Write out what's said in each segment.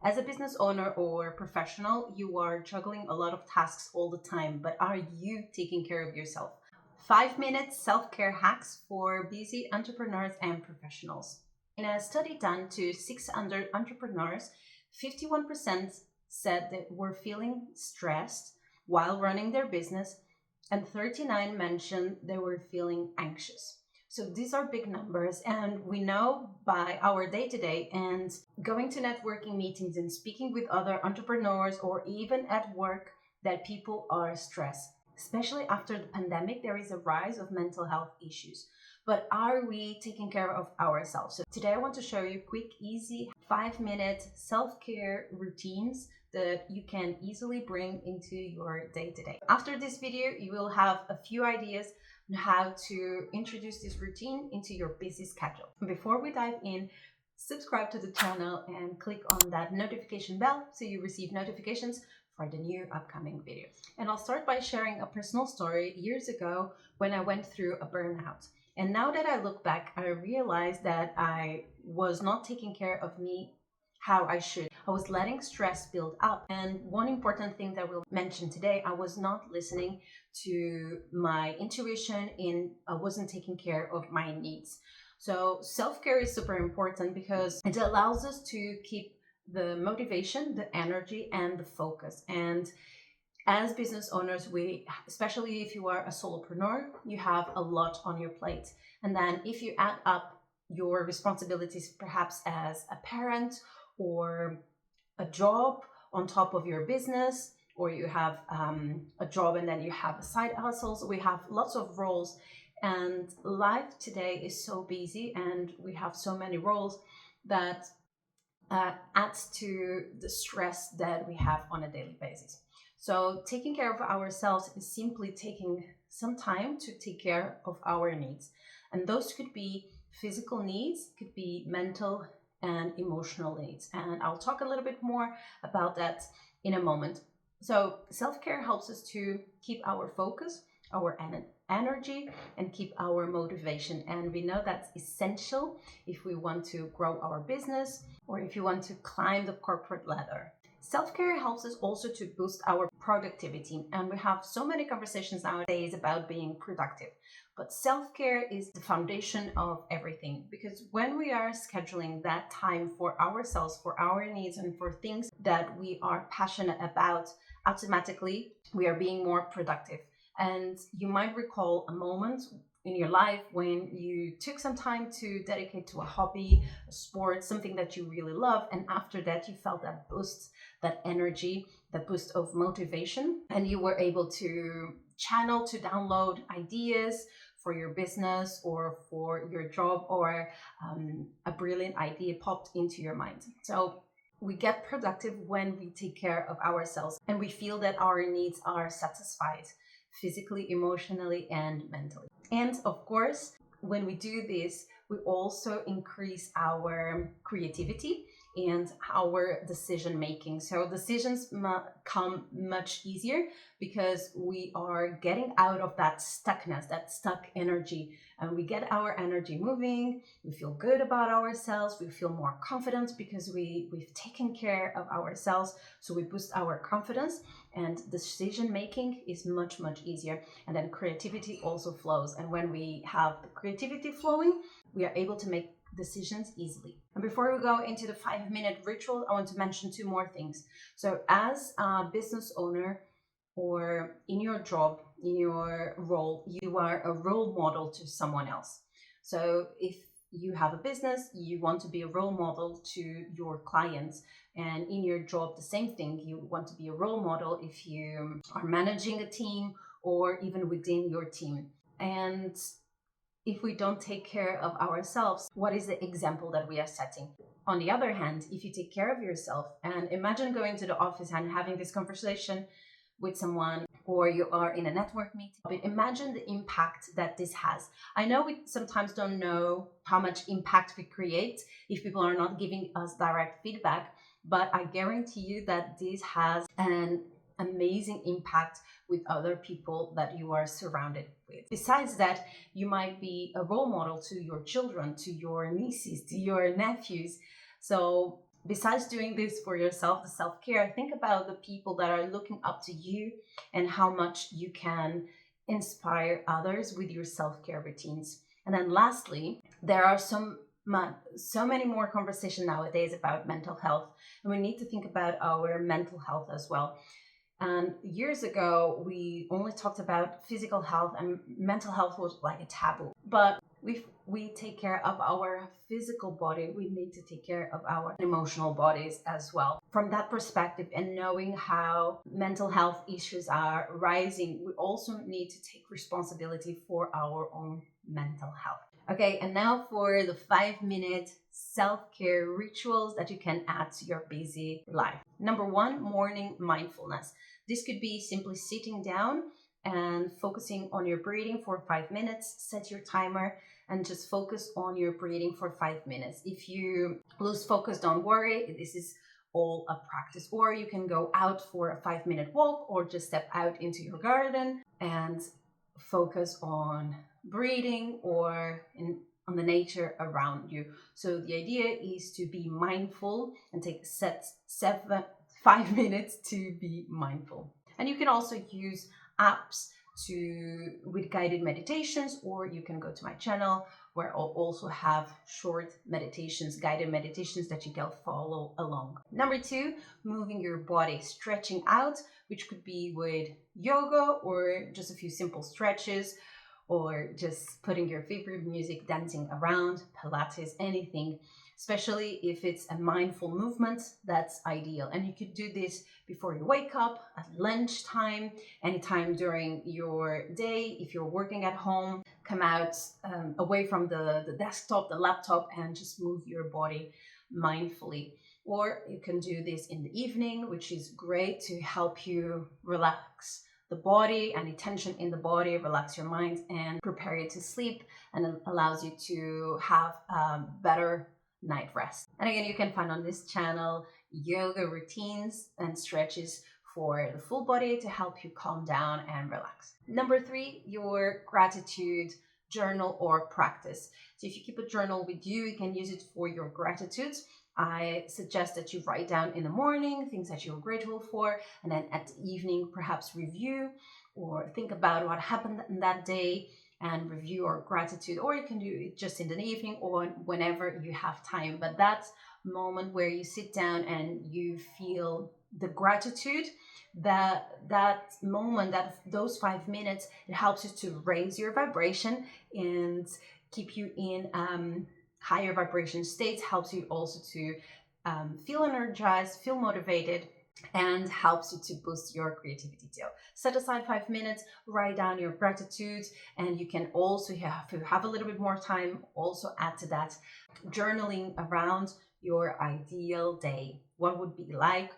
As a business owner or professional, you are juggling a lot of tasks all the time, but are you taking care of yourself? 5-minute self-care hacks for busy entrepreneurs and professionals. In a study done to 600 entrepreneurs, 51% said they were feeling stressed while running their business, and 39 mentioned they were feeling anxious. So these are big numbers, and we know by our day-to-day and going to networking meetings and speaking with other entrepreneurs or even at work that people are stressed. Especially after the pandemic, there is a rise of mental health issues. But are we taking care of ourselves? So today I want to show you quick, easy 5-minute self-care routines that you can easily bring into your day-to-day. After this video, you will have a few ideas on how to introduce this routine into your busy schedule. Before we dive in, subscribe to the channel and click on that notification bell so you receive notifications for the new upcoming videos. And I'll start by sharing a personal story years ago when I went through a burnout. And now that I look back, I realized that I was not taking care of me how I should. I was letting stress build up. And one important thing that we'll mention today, I was not listening to my intuition and I wasn't taking care of my needs. So self-care is super important because it allows us to keep the motivation, the energy, and the focus. And as business owners, especially if you are a solopreneur, you have a lot on your plate. And then if you add up your responsibilities, perhaps as a parent or a job on top of your business, or you have a job and then you have a side hustle. So we have lots of roles, and life today is so busy and we have so many roles that adds to the stress that we have on a daily basis. So taking care of ourselves is simply taking some time to take care of our needs. And those could be physical needs, could be mental and emotional needs. And I'll talk a little bit more about that in a moment. So self-care helps us to keep our focus, our energy, and keep our motivation. And we know that's essential if we want to grow our business or if you want to climb the corporate ladder. Self-care helps us also to boost our productivity. And we have so many conversations nowadays about being productive. But self-care is the foundation of everything, because when we are scheduling that time for ourselves, for our needs, and for things that we are passionate about, automatically we are being more productive. And you might recall a moment in your life when you took some time to dedicate to a hobby, a sport, something that you really love. And after that, you felt that boost, that energy, that boost of motivation. And you were able to channel, to download ideas for your business or for your job, or a brilliant idea popped into your mind. So we get productive when we take care of ourselves and we feel that our needs are satisfied physically, emotionally, and mentally. And of course, when we do this, we also increase our creativity and our decision making. So decisions come much easier because we are getting out of that stuckness, that stuck energy, and we get our energy moving. We feel good about ourselves. We feel more confident because we've taken care of ourselves. So we boost our confidence, and decision making is much, much easier. And then creativity also flows. And when we have the creativity flowing, we are able to make decisions easily. And before we go into the 5-minute ritual, I want to mention 2 more things. So as a business owner or in your job, in your role, you are a role model to someone else. So if you have a business, you want to be a role model to your clients. And in your job, the same thing, you want to be a role model if you are managing a team or even within your team. And if we don't take care of ourselves, what is the example that we are setting? On the other hand, if you take care of yourself, and imagine going to the office and having this conversation with someone, or you are in a network meeting, but imagine the impact that this has. I know we sometimes don't know how much impact we create if people are not giving us direct feedback, but I guarantee you that this has an amazing impact with other people that you are surrounded with. Besides that, you might be a role model to your children, to your nieces, to your nephews. So besides doing this for yourself, the self-care, think about the people that are looking up to you and how much you can inspire others with your self-care routines. And then lastly, there are so many more conversations nowadays about mental health, and we need to think about our mental health as well. And years ago, we only talked about physical health, and mental health was like a taboo. But we take care of our physical body, we need to take care of our emotional bodies as well. From that perspective, and knowing how mental health issues are rising, we also need to take responsibility for our own mental health. Okay, and now for the 5-minute self-care rituals that you can add to your busy life. Number one, morning mindfulness. This could be simply sitting down and focusing on your breathing for 5 minutes. Set your timer and just focus on your breathing for 5 minutes. If you lose focus, don't worry. This is all a practice. Or you can go out for a 5-minute walk, or just step out into your garden and focus on breathing or on the nature around you. So the idea is to be mindful and take 5 minutes to be mindful. And you can also use apps with guided meditations, or you can go to my channel where I'll also have short meditations, guided meditations that you can follow along. Number two, moving your body, stretching out, which could be with yoga or just a few simple stretches, or just putting your favorite music, dancing around, Pilates, anything. Especially if it's a mindful movement, that's ideal. And you could do this before you wake up, at lunchtime, anytime during your day. If you're working at home, come out away from the desktop, the laptop, and just move your body mindfully. Or you can do this in the evening, which is great to help you relax the body, any tension in the body, relax your mind, and prepare you to sleep, and it allows you to have better night rest. And again, you can find on this channel yoga routines and stretches for the full body to help you calm down and relax. Number three, your gratitude journal or practice. So if you keep a journal with you, you can use it for your gratitudes. I suggest that you write down in the morning things that you're grateful for, and then at the evening perhaps review or think about what happened in that day and review or gratitude. Or you can do it just in the evening or whenever you have time. But that moment where you sit down and you feel the gratitude, that moment, those 5 minutes, it helps you to raise your vibration and keep you in higher vibration states, helps you also to feel energized, feel motivated, and helps you to boost your creativity too. Set aside 5 minutes, write down your gratitude, and you can also, if you have a little bit more time, also add to that journaling around your ideal day. What would be like?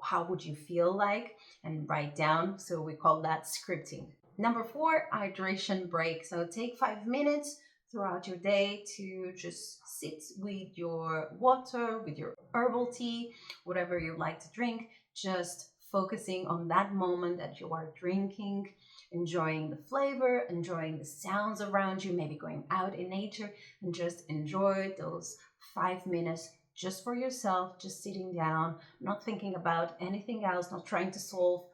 How would you feel like? And write down. So we call that scripting. Number four, hydration break. So take 5 minutes throughout your day to just sit with your water, with your herbal tea, whatever you like to drink, just focusing on that moment that you are drinking, enjoying the flavor, enjoying the sounds around you, maybe going out in nature, and just enjoy those 5 minutes just for yourself, just sitting down, not thinking about anything else, not trying to solve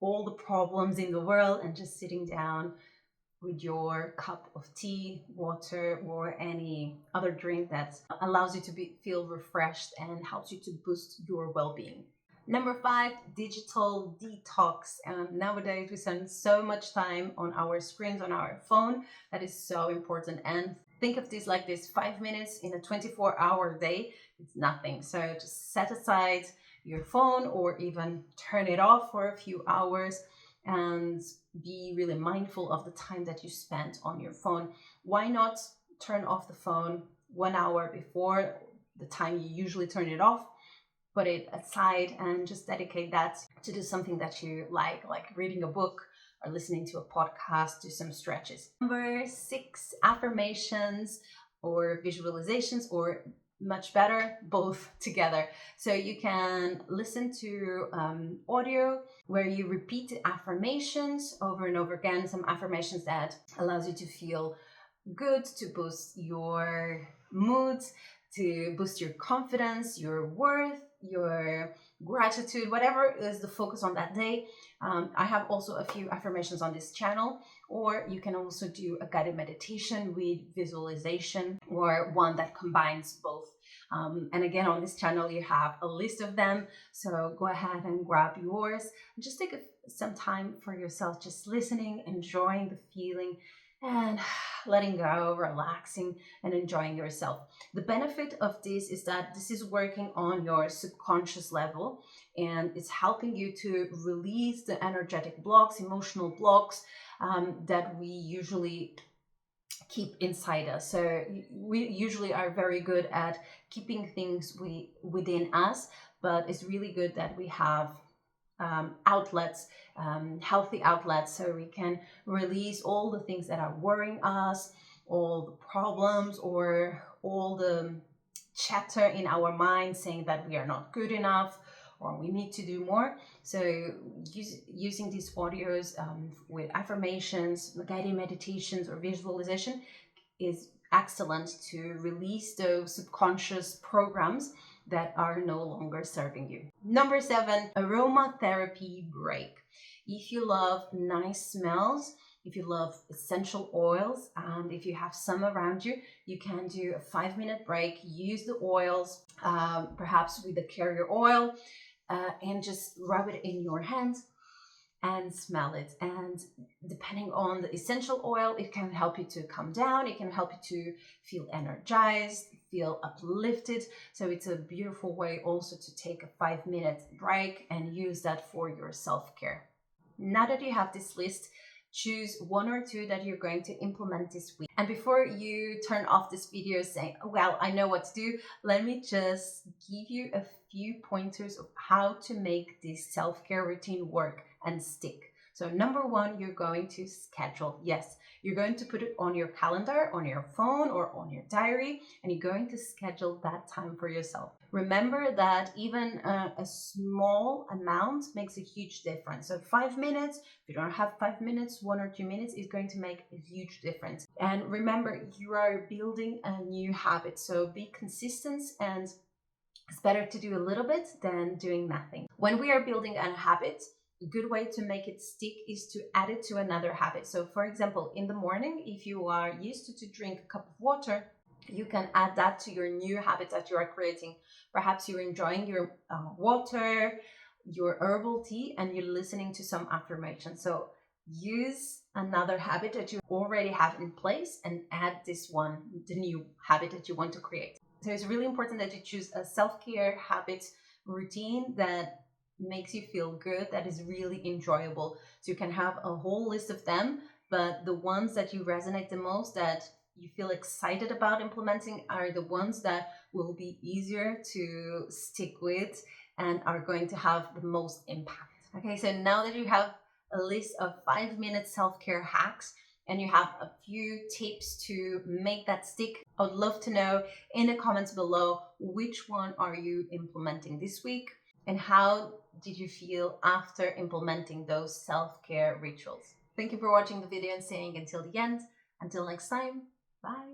all the problems in the world, and just sitting down with your cup of tea, water, or any other drink that allows you to feel refreshed and helps you to boost your well-being. Number five, digital detox. Nowadays, we spend so much time on our screens, on our phone. That is so important. And think of this like this: 5 minutes in a 24-hour day, it's nothing. So just set aside your phone or even turn it off for a few hours and be really mindful of the time that you spent on your phone. Why not turn off the phone 1 hour before the time you usually turn it off? Put it aside and just dedicate that to do something that you like reading a book or listening to a podcast, do some stretches. Number six, affirmations or visualizations, or much better, both together. So you can listen to audio where you repeat the affirmations over and over again, some affirmations that allows you to feel good, to boost your mood, to boost your confidence, your worth, your gratitude, whatever is the focus on that day. I have also a few affirmations on this channel, or you can also do a guided meditation with visualization, or one that combines both. And again, on this channel, you have a list of them. So go ahead and grab yours and just take some time for yourself, just listening, enjoying the feeling, and letting go, relaxing, and enjoying yourself. The benefit of this is that this is working on your subconscious level, and it's helping you to release the energetic blocks, emotional blocks that we usually keep inside us. So we usually are very good at keeping things within us, but it's really good that we have outlets, healthy outlets, so we can release all the things that are worrying us, all the problems, or all the chatter in our mind saying that we are not good enough or we need to do more. So using these audios with affirmations, guided meditations, or visualization is excellent to release those subconscious programs that are no longer serving you. Number 7, aromatherapy break. If you love nice smells, if you love essential oils, and if you have some around you, you can do a 5-minute break. Use the oils, perhaps with the carrier oil, and just rub it in your hands and smell it. And depending on the essential oil, it can help you to calm down. It can help you to feel energized, feel uplifted. So it's a beautiful way also to take a 5-minute break and use that for your self-care. Now that you have this list, choose 1 or 2 that you're going to implement this week. And before you turn off this video saying, well, I know what to do, let me just give you a few pointers of how to make this self-care routine work and stick. So number 1, you're going to schedule. Yes, you're going to put it on your calendar, on your phone, or on your diary, and you're going to schedule that time for yourself. Remember that even a small amount makes a huge difference. So 5 minutes, if you don't have 5 minutes, 1 or 2 minutes is going to make a huge difference. And remember, you are building a new habit, so be consistent, and it's better to do a little bit than doing nothing. When we are building a habit, a good way to make it stick is to add it to another habit. So for example, in the morning, if you are used to drink a cup of water, you can add that to your new habit that you are creating. Perhaps you're enjoying your water, your herbal tea, and you're listening to some affirmation. So use another habit that you already have in place and add this one, the new habit that you want to create. So it's really important that you choose a self-care habit routine that makes you feel good, that is really enjoyable. So you can have a whole list of them, but the ones that you resonate the most, that you feel excited about implementing, are the ones that will be easier to stick with and are going to have the most impact. Okay, so now that you have a list of 5-minute self-care hacks and you have a few tips to make that stick, I would love to know in the comments below, which one are you implementing this week, and how did you feel after implementing those self-care rituals? Thank you for watching the video and staying until the end. Until next time, bye.